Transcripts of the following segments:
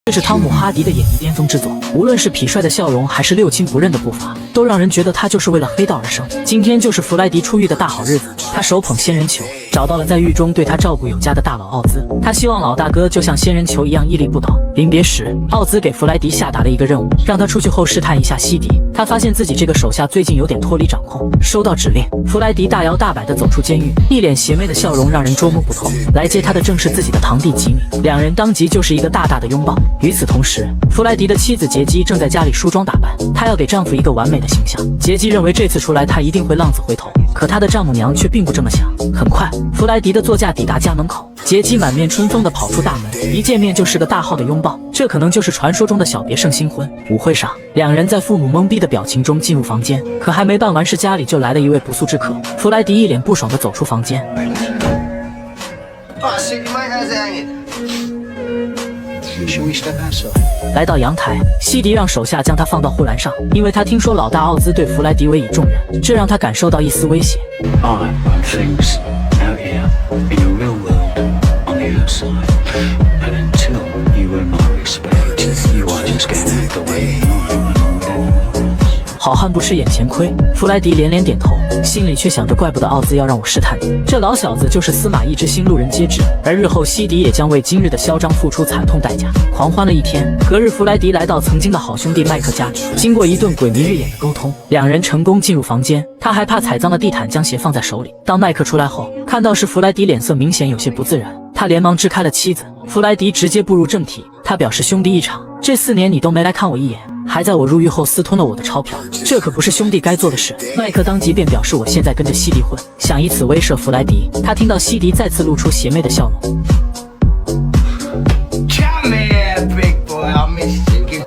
这是汤姆·哈迪的演艺巅峰之作，无论是痞帅的笑容，还是六亲不认的步伐，都让人觉得他就是为了黑道而生。今天就是弗莱迪出狱的大好日子，他手捧仙人球，找到了在狱中对他照顾有加的大佬奥兹。他希望老大哥就像仙人球一样屹立不倒。临别时，奥兹给弗莱迪下达了一个任务，让他出去后试探一下西迪。他发现自己这个手下最近有点脱离掌控，收到指令，弗莱迪大摇大摆地走出监狱，一脸邪魅的笑容让人捉摸不透。来接他的正是自己的堂弟吉米，两人当即就是一个大大的拥抱。与此同时，弗莱迪的妻子杰基正在家里梳妆打扮，她要给丈夫一个完美的形象。杰基认为这次出来她一定会浪子回头，可她的丈母娘却并不这么想。很快，弗莱迪的座驾抵达家门口，杰基满面春风地跑出大门，一见面就是个大号的拥抱，这可能就是传说中的小别胜新婚。舞会上，两人在父母懵逼的表情中进入房间，可还没办完事，家里就来了一位不速之客。弗莱迪一脸不爽地走出房间。来到阳台，西迪让手下将他放到护栏上，因为他听说老大奥兹对弗莱迪委以重任，这让他感受到一丝威胁。好汉不吃眼前亏，弗莱迪连连点头，心里却想着怪不得奥兹要让我试探你，这老小子就是司马懿之心，路人皆知。而日后西迪也将为今日的嚣张付出惨痛代价。狂欢了一天，隔日弗莱迪来到曾经的好兄弟麦克家里，经过一顿鬼迷日眼的沟通，两人成功进入房间。他还怕踩脏了地毯，将鞋放在手里。当麦克出来后，看到是弗莱迪，脸色明显有些不自然，他连忙支开了妻子。弗莱迪直接步入正题，他表示兄弟一场，这4年你都没来看我一眼，还在我入狱后私吞了我的钞票，这可不是兄弟该做的事。麦克当即便表示我现在跟着西迪混，想以此威慑弗莱迪。他听到西迪再次露出邪魅的笑容。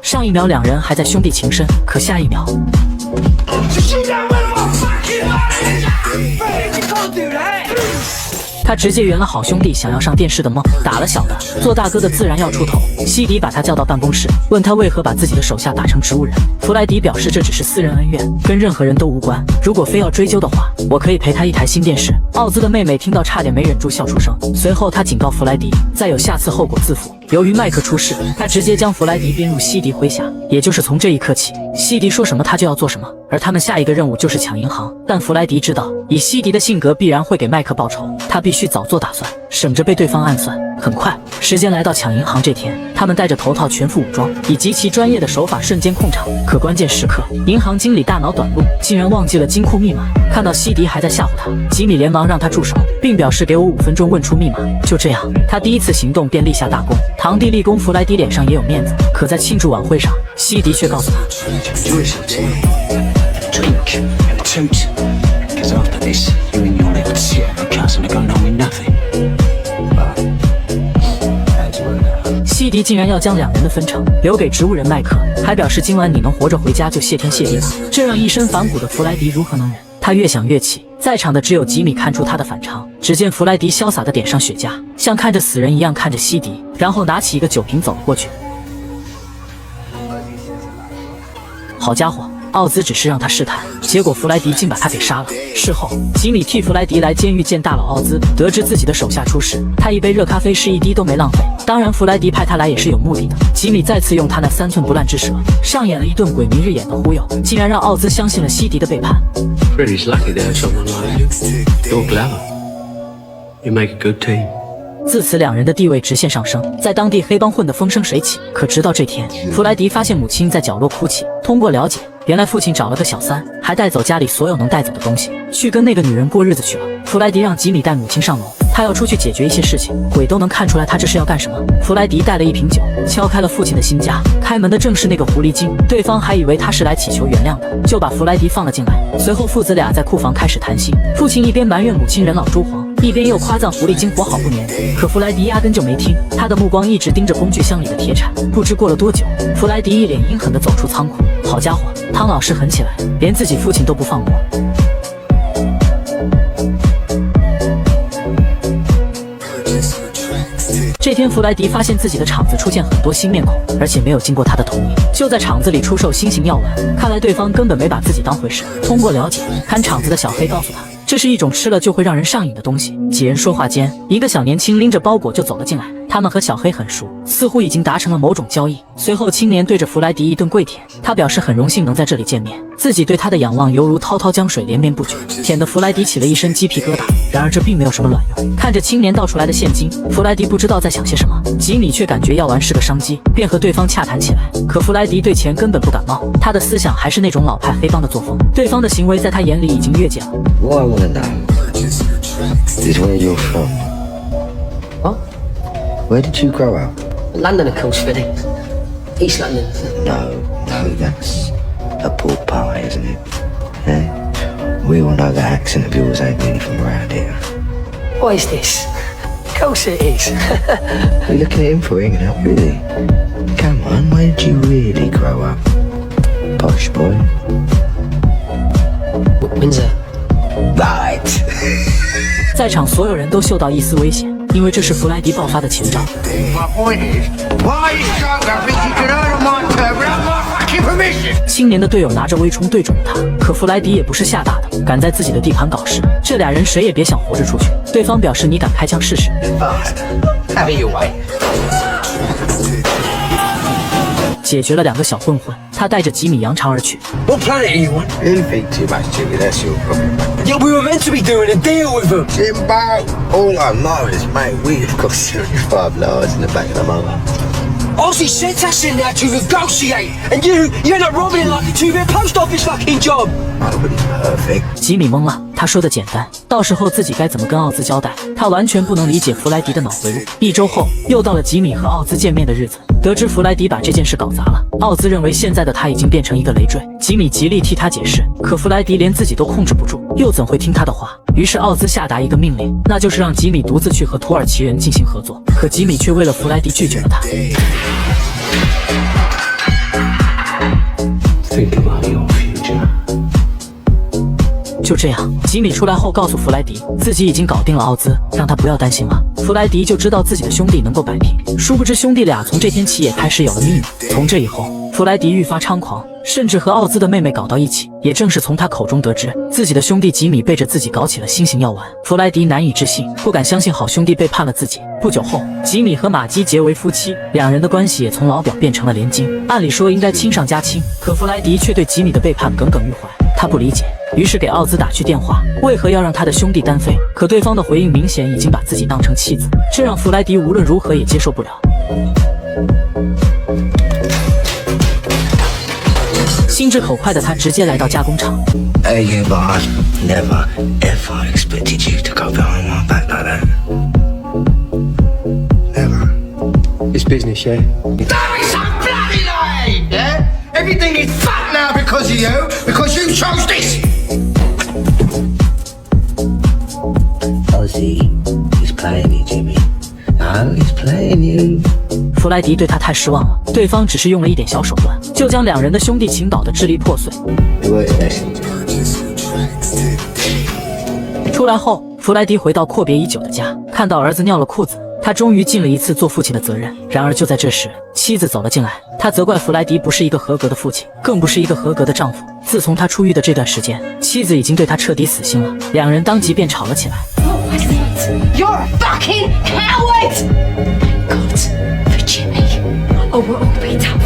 上一秒两人还在兄弟情深，可下一秒他直接圆了好兄弟想要上电视的梦，打了小的，做大哥的自然要出头。西迪把他叫到办公室，问他为何把自己的手下打成植物人。弗莱迪表示这只是私人恩怨，跟任何人都无关，如果非要追究的话，我可以赔他一台新电视。奥兹的妹妹听到差点没忍住笑出声，随后他警告弗莱迪，再有下次后果自负。由于麦克出事，他直接将弗莱迪编入西迪麾下，也就是从这一刻起，西迪说什么他就要做什么，而他们下一个任务就是抢银行。但弗莱迪知道，以西迪的性格必然会给麦克报仇，他必须早做打算，省着被对方暗算。很快，时间来到抢银行这天，他们戴着头套，全副武装，以极其专业的手法瞬间控场。可关键时刻，银行经理大脑短路，竟然忘记了金库密码。看到西迪还在吓唬他，吉米连忙让他住手，并表示给我5分钟问出密码。就这样，他第一次行动便立下大功。堂弟立功，弗莱迪脸上也有面子。可在庆祝晚会上，西迪却告诉他，西迪竟然要将两人的分成留给植物人麦克，还表示今晚你能活着回家就谢天谢地了。这让一身反骨的弗莱迪如何能忍？他越想越气，在场的只有吉米看出他的反常。只见弗莱迪潇洒地点上雪茄，像看着死人一样看着西迪，然后拿起一个酒瓶走了过去。好家伙，奥兹只是让他试探，结果弗莱迪竟把他给杀了。事后，吉米替弗莱迪来监狱见大佬奥兹，得知自己的手下出事，他一杯热咖啡是一滴都没浪费。当然，弗莱迪派他来也是有目的的。吉米再次用他那3寸不烂之舌，上演了一顿鬼迷日眼的忽悠，竟然让奥兹相信了西迪的背叛。自此，两人的地位直线上升，在当地黑帮混得风生水起。可直到这天，弗莱迪发现母亲在角落哭泣。通过了解，原来父亲找了个小三，还带走家里所有能带走的东西，去跟那个女人过日子去了。弗莱迪让吉米带母亲上楼，他要出去解决一些事情。鬼都能看出来他这是要干什么。弗莱迪带了一瓶酒，敲开了父亲的新家。开门的正是那个狐狸精，对方还以为他是来祈求原谅的，就把弗莱迪放了进来。随后父子俩在库房开始谈心，父亲一边埋怨母亲人老珠黄，一边又夸赞狐狸精活好不粘人。可弗莱迪压根就没听，他的目光一直盯着工具箱里的铁铲。不知过了多久，弗莱迪一脸阴狠地走出仓库。好家伙，汤老师狠起来，连自己父亲都不放过。这天，弗莱迪发现自己的厂子出现很多新面孔，而且没有经过他的同意，就在厂子里出售新型药丸。看来对方根本没把自己当回事。通过了解，看厂子的小黑告诉他，这是一种吃了就会让人上瘾的东西。几人说话间，一个小年轻拎着包裹就走了进来。他们和小黑很熟，似乎已经达成了某种交易。随后，青年对着弗莱迪一顿跪舔，他表示很荣幸能在这里见面，自己对他的仰望犹如滔滔江水连绵不绝，舔得弗莱迪起了一身鸡皮疙瘩。然而这并没有什么卵用。看着青年倒出来的现金，弗莱迪不知道在想些什么，吉米却感觉药丸是个商机，便和对方洽谈起来。可弗莱迪对钱根本不感冒，他的思想还是那种老派黑帮的作风，对方的行为在他眼里已经越界了。What I wanna know is where you're from. What? Where did you grow up? London, of course, Fiddy. East London. No, that's a pork pie, isn't it? Eh? We all know that accent of yours ain't really from around here. What is this? Of course it is. We're looking at him for hanging out, really. Come on, where did you really grow up? Posh boy. Windsor. Right. 在场所有人都嗅到一丝危险，因为这是弗莱迪爆发的前兆。My point is, why are you so think you can earn on my turn without my fucking permission? 青年的队友拿着微冲对准了他，可弗莱迪也不是吓大的，敢在自己的地盘搞事，这俩人谁也别想活着出去。对方表示你敢开枪试试。Have it your way. 解决了2个小混混，他带着吉米扬长而去。 What planet are you on? You think too much, Jimmy, that's your problem. Yeah, we were meant to be doing a deal with them. Jimbo, all I know is, mate, we've got 75 lards in the back of the motor. Ozzy sent us in there to negotiate, and you end up robbing it like a two-bit post office fucking job. Nobody's perfect. 吉米懵了，他说的简单，到时候自己该怎么跟奥兹交代？他完全不能理解弗莱迪的脑回路。1周后，又到了吉米和奥兹见面的日子。得知弗莱迪把这件事搞砸了，奥兹认为现在的他已经变成一个累赘。吉米极力替他解释，可弗莱迪连自己都控制不住，又怎会听他的话？于是奥兹下达一个命令，那就是让吉米独自去和土耳其人进行合作。可吉米却为了弗莱迪拒绝了他。Think about your future. 就这样，吉米出来后告诉弗莱迪，自己已经搞定了奥兹，让他不要担心了。弗莱迪就知道自己的兄弟能够摆平，殊不知兄弟俩从这天起也开始有了秘密。从这以后，弗莱迪愈发猖狂，甚至和奥兹的妹妹搞到一起。也正是从他口中得知，自己的兄弟吉米背着自己搞起了新型药丸。弗莱迪难以置信，不敢相信好兄弟背叛了自己。不久后，吉米和玛姬结为夫妻，两人的关系也从老表变成了连襟。按理说应该亲上加亲，可弗莱迪却对吉米的背叛耿耿于怀。他不理解，于是给奥兹打去电话，为何要让他的兄弟单飞？可对方的回应明显已经把自己当成妻子，这让弗莱迪无论如何也接受不了。心直口快的他直接来到加工厂。Hey, you boss. Never, ever expected you to go behind my back like that. Never. It's business, yeah? Don't be so bloody naive, yeah? Everything is fucked now because of you, because you chose this. Ozzy, he's playing you, Jimmy. No, he's playing you. 弗莱迪对他太失望了，对方只是用了一点小手段，就将两人的兄弟情搞得支离破碎。出来后，弗莱迪回到阔别已久的家，看到儿子尿了裤子，他终于尽了一次做父亲的责任。然而就在这时，妻子走了进来，他责怪弗莱迪不是一个合格的父亲，更不是一个合格的丈夫。自从他出狱的这段时间，妻子已经对他彻底死心了，两人当即便吵了起来。You're a fucking coward! God, for Jimmy. Oh, we'll all be tough.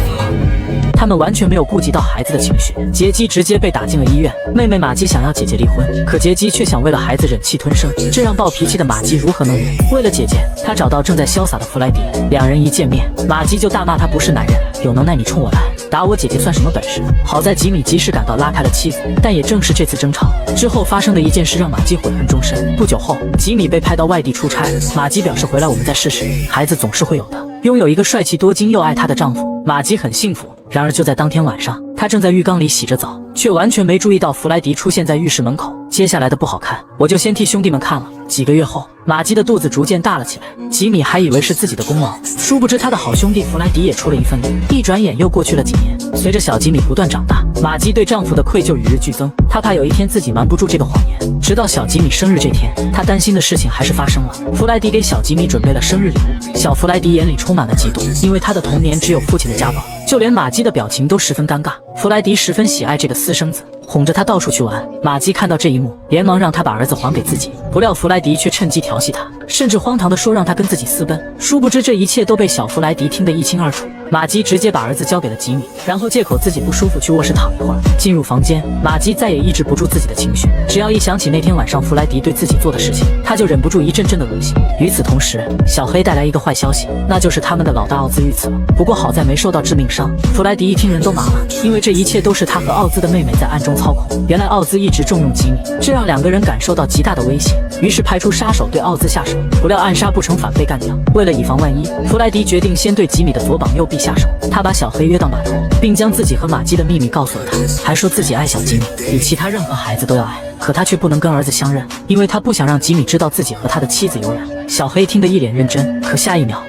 他们完全没有顾及到孩子的情绪，杰基直接被打进了医院。妹妹玛姬想要姐姐离婚，可杰基却想为了孩子忍气吞声，这让暴脾气的玛姬如何能忍？为了姐姐，她找到正在潇洒的弗莱迪，两人一见面，玛姬就大骂他不是男人，有能耐你冲我来，打我姐姐算什么本事？好在吉米及时赶到拉开了妻子，但也正是这次争吵之后发生的一件事让玛姬悔恨终身。不久后，吉米被派到外地出差，玛姬表示回来我们再试试，孩子总是会有的。拥有一个帅气多金又爱她的丈夫，玛姬很幸福。然而就在当天晚上，她正在浴缸里洗着澡，却完全没注意到弗莱迪出现在浴室门口。接下来的不好看，我就先替兄弟们看了。几个月后，玛姬的肚子逐渐大了起来，吉米还以为是自己的功劳，殊不知他的好兄弟弗莱迪也出了一份力。一转眼又过去了几年，随着小吉米不断长大，玛姬对丈夫的愧疚与日俱增，她怕有一天自己瞒不住这个谎言。直到小吉米生日这天，她担心的事情还是发生了。弗莱迪给小吉米准备了生日礼物，小弗莱迪眼里充满了嫉妒，因为他的童年只有父亲的家暴，就连玛姬的表情都十分尴尬。弗莱迪十分喜爱这个私生子，哄着他到处去玩。玛姬看到这一幕，连忙让他把儿子还给自己，不料弗莱迪却趁机调戏他，甚至荒唐地说让他跟自己私奔。殊不知这一切都被小弗莱迪听得一清二楚。玛姬直接把儿子交给了吉米，然后借口自己不舒服去卧室躺一会儿。进入房间，玛姬再也抑制不住自己的情绪，只要一想起那天晚上弗莱迪对自己做的事情，她就忍不住一阵阵的恶心。与此同时，小黑带来一个坏消息，那就是他们的老大奥兹遇刺了。不过好在没受到致命伤。弗莱迪一听人都麻了，因为这一切都是他和奥兹的妹妹在暗中操控。原来奥兹一直重用吉米，这让两个人感受到极大的威胁，于是派出杀手对奥兹下手。不料暗杀不成反被干掉。为了以防万一，弗莱迪决定先对吉米的左膀右臂下手。他把小黑约到码头，并将自己和玛姬的秘密告诉了他，还说自己爱小吉米，比其他任何孩子都要爱。可他却不能跟儿子相认，因为他不想让吉米知道自己和他的妻子有染。小黑听得一脸认真，可下一秒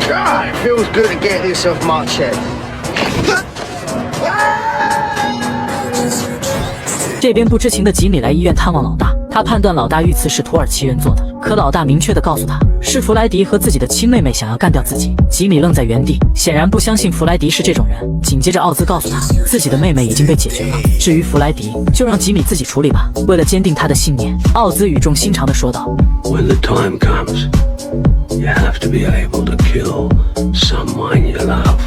God, it feels good to get this off my chest. 这边不知情的吉米来医院探望老大，他判断老大遇刺是土耳其人做的，可老大明确地告诉他是弗莱迪和自己的亲妹妹想要干掉自己。吉米愣在原地，显然不相信弗莱迪是这种人。紧接着奥兹告诉他自己的妹妹已经被解决了，至于弗莱迪就让吉米自己处理吧。为了坚定他的信念，奥兹语重心长地说道 When the time comes, you have to be able to kill someone you love.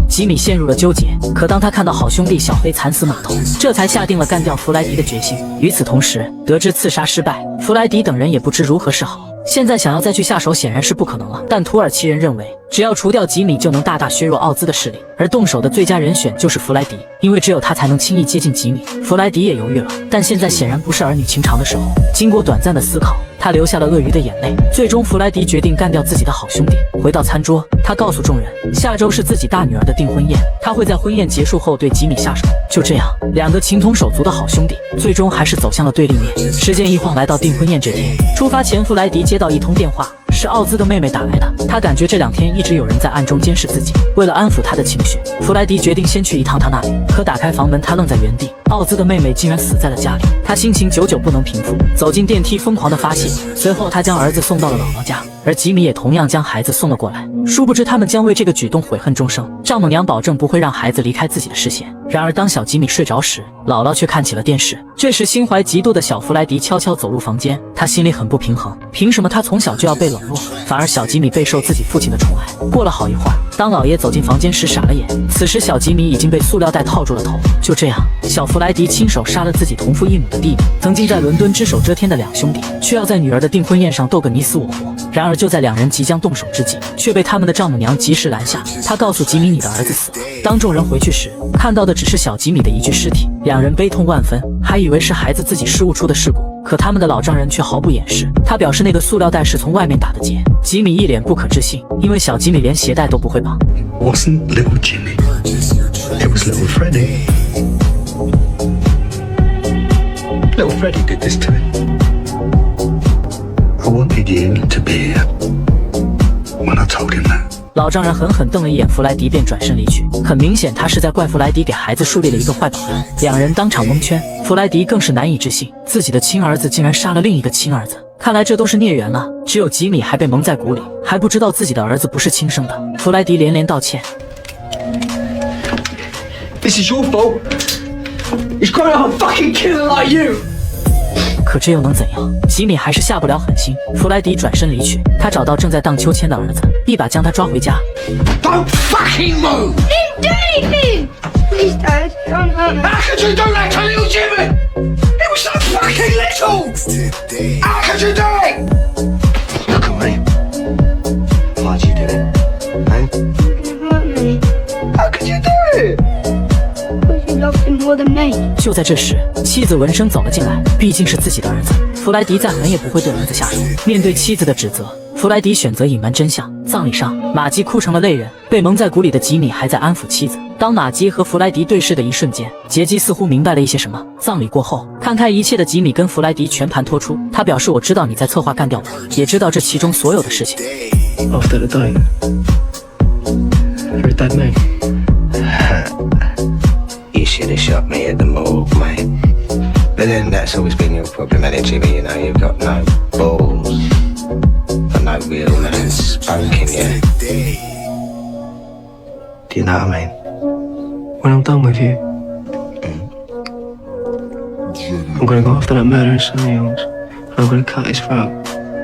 吉米陷入了纠结，可当他看到好兄弟小黑惨死码头，这才下定了干掉弗莱迪的决心。与此同时，得知刺杀失败，弗莱迪等人也不知如何是好。现在想要再去下手显然是不可能了，但土耳其人认为只要除掉吉米就能大大削弱奥兹的势力，而动手的最佳人选就是弗莱迪，因为只有他才能轻易接近吉米。弗莱迪也犹豫了，但现在显然不是儿女情长的时候。经过短暂的思考，他流下了鳄鱼的眼泪。最终弗莱迪决定干掉自己的好兄弟。回到餐桌，他告诉众人下周是自己大女儿的订婚宴，他会在婚宴结束后对吉米下手。就这样，两个情同手足的好兄弟最终还是走向了对立面。时间一晃来到订婚宴这天，出发前弗莱迪接到一通电话，是奥兹的妹妹打来的。他感觉这2天一直有人在暗中监视自己。为了安抚他的情绪，弗莱迪决定先去一趟他那里。可打开房门，他愣在原地，奥兹的妹妹竟然死在了家里。他心情久久不能平复，走进电梯疯狂的发泄。随后他将儿子送到了姥姥家，而吉米也同样将孩子送了过来。殊不知他们将为这个举动悔恨终生。丈母娘保证不会让孩子离开自己的视线。然而当小吉米睡着时，姥姥却看起了电视。这时心怀嫉妒的小弗莱迪悄悄走入房间，他心里很不平衡，凭什么他从小就要被冷落，反而小吉米备受自己父亲的宠爱。过了好一会儿，当老爷走进房间时傻了眼，此时小吉米已经被塑料袋套住了头。就这样，小弗莱迪亲手杀了自己同父异母的弟弟。曾经在伦敦只手遮天的两兄弟，却要在女儿的订婚宴上斗个你死我活。然而就在两人即将动手之际，却被他们的丈母娘及时拦下。她告诉吉米，你的儿子死了。当众人回去时，看到的只是小吉米的一具尸体，两人悲痛万分，还以为是孩子自己失误出的事故。可他们的老丈人却毫不掩饰，他表示那个塑料袋是从外面打的结。吉米一脸不可置信，因为小吉米连鞋带都不会绑。 Wasn't little Jimmy. It was little Freddie. Little Freddie did this to him. I wanted you to be here when I told him that. 老丈人狠狠瞪了一眼弗莱迪，便转身离去。很明显，他是在怪弗莱迪给孩子树立了一个坏榜样。两人当场蒙圈，弗莱迪更是难以置信，自己的亲儿子竟然杀了另一个亲儿子。看来这都是孽缘了。只有吉米还被蒙在鼓里，还不知道自己的儿子不是亲生的。弗莱迪连连道歉。This is your fault. He's growing up a fucking killer like you. 可这又能怎样？吉米还是下不了狠心。弗莱迪转身离去，他找到正在荡秋千的儿子，一把将他抓回家。Don't fucking move! Didn't do anything! Please, Dad, don't hurt me. How could you do that to little Jimmy? He was so fucking little! How could you do it? Look at me. Why'd you do it? You hurt me. How could you do it? Because you loved him more than me. 就在这时，妻子闻声走了进来，毕竟是自己的儿子，弗莱迪再狠也不会对儿子下手。面对妻子的指责，弗莱迪选择隐瞒真相。葬礼上，玛姬哭成了泪人，被蒙在鼓里的吉米还在安抚妻子。当玛姬和弗莱迪对视的一瞬间，杰基似乎明白了一些什么。葬礼过后，看开一切的吉米跟弗莱迪全盘托出，他表示：“我知道你在策划干掉我，也知道这其中所有的事情。” After the day, you're a dead man. You should have shot me at the morgue, mate. But then that's always been your problem, hasn't it, Jimmy? You know, you've got no balls. Got no real man spanking you. Do you know what I mean? When I'm done with you, I'm gonna go after that murdering son of yours. I'm gonna cut his throat.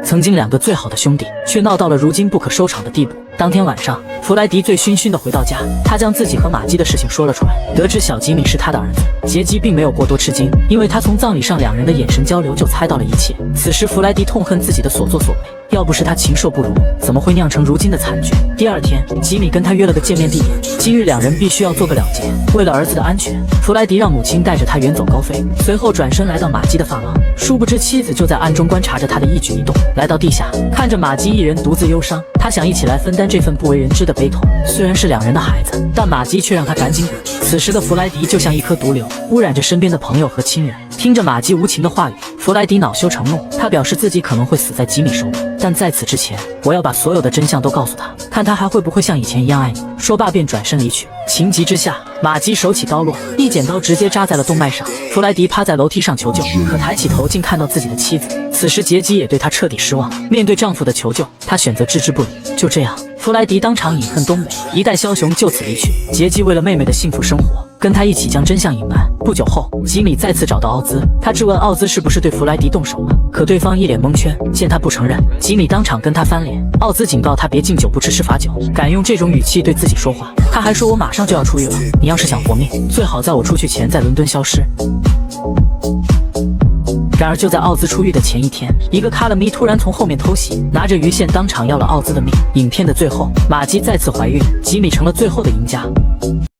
曾经2个最好的兄弟，却闹到了如今不可收场的地步。当天晚上，弗莱迪醉醺醺地回到家，他将自己和玛姬的事情说了出来。得知小吉米是他的儿子，杰基并没有过多吃惊，因为他从葬礼上2人的眼神交流就猜到了一切。此时，弗莱迪痛恨自己的所作所为，要不是他禽兽不如，怎么会酿成如今的惨剧？第2天，吉米跟他约了个见面地点，今日2人必须要做个了结。为了儿子的安全，弗莱迪让母亲带着他远走高飞，随后转身来到玛姬的发廊，殊不知妻子就在暗中观察着他的一举一动。来到地下，看着玛姬一人独自忧伤，他想一起来分担这份不为人知的悲痛。虽然是2人的孩子，但玛姬却让他赶紧滚。此时的弗莱迪就像一颗毒瘤，污染着身边的朋友和亲人。听着玛姬无情的话语，弗莱迪恼羞成怒，他表示自己可能会死在吉米手里，但在此之前，我要把所有的真相都告诉他，看他还会不会像以前一样爱你。说罢便转身离去。情急之下，玛姬手起刀落，一剪刀直接扎在了动脉上。弗莱迪趴在楼梯上求救，可抬起头竟看到自己的妻子。此时杰基也对他彻底失望，面对丈夫的求救，她选择置之不理。就这样，弗莱迪当场饮恨东北，一代枭雄就此离去。杰基为了妹妹的幸福生活，跟他一起将真相隐瞒。不久后，吉米再次找到奥兹，他质问奥兹是不是对弗莱迪动手了，可对方一脸蒙圈。见他不承认，吉米当场跟他翻脸。奥兹警告他别敬酒不吃吃罚酒，敢用这种语气对自己说话。他还说我马上就要出狱了，你要是想活命，最好在我出去前在伦敦消失。然而就在奥兹出狱的前一天，一个卡勒咪突然从后面偷袭，拿着鱼线当场要了奥兹的命。影片的最后，玛姬再次怀孕，吉米成了最后的赢家。